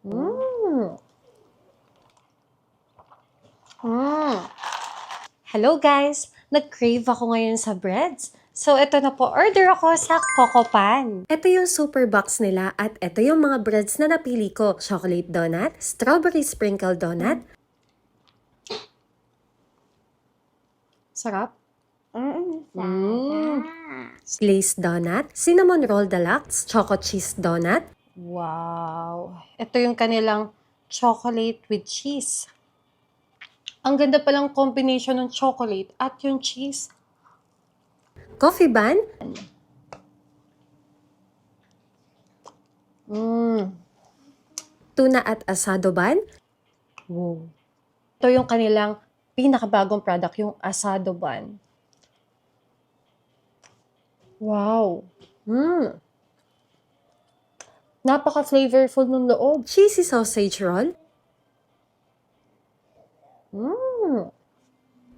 Mm. Mm. Hello guys! Nag-crave ako ngayon sa breads. So, ito na po. Order ako sa Coco Pan. Ito yung super box nila at ito yung mga breads na napili ko. Chocolate donut, strawberry sprinkle donut. Sarap. Glazed donut, cinnamon roll deluxe, choco cheese donut. Wow! Ito yung kanilang chocolate with cheese. Ang ganda palang combination ng chocolate at yung cheese. Coffee bun. Tuna at asado bun. Wow. Ito yung kanilang pinakabagong product, yung asado bun. Wow. Napaka-flavorful ng loob. Cheesy sausage roll.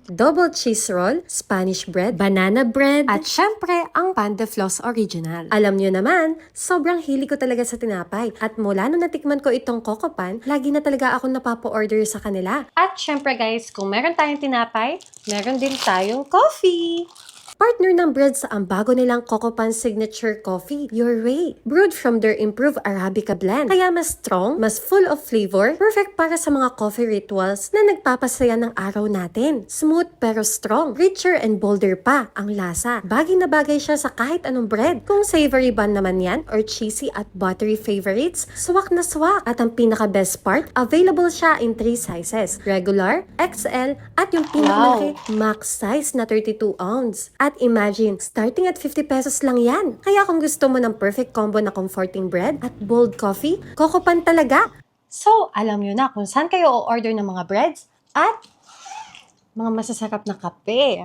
Double cheese roll, Spanish bread, banana bread, at syempre, ang Pan de Floss Original. Alam nyo naman, sobrang hili ko talaga sa tinapay. At mula nung natikman ko itong Coco Pan, lagi na talaga ako napapo-order sa kanila. At syempre guys, kung meron tayong tinapay, meron din tayong coffee. Partner ng breads ang bago nilang Coco Pan Signature Coffee, Your Way. Brewed from their improved Arabica blend. Kaya mas strong, mas full of flavor, perfect para sa mga coffee rituals na nagpapasaya ng araw natin. Smooth pero strong, richer and bolder pa ang lasa. Bagay na bagay siya sa kahit anong bread. Kung savory bun naman yan or cheesy at buttery favorites, swak na swak. At ang pinaka best part, available siya in 3 sizes. Regular, XL, at yung pinakamalaki max size na 32 ounce. At imagine, starting at 50 pesos lang yan. Kaya kung gusto mo ng perfect combo na comforting bread at bold coffee, Coco Pan talaga. So, alam nyo na kung saan kayo o-order ng mga breads at mga masasarap na kape.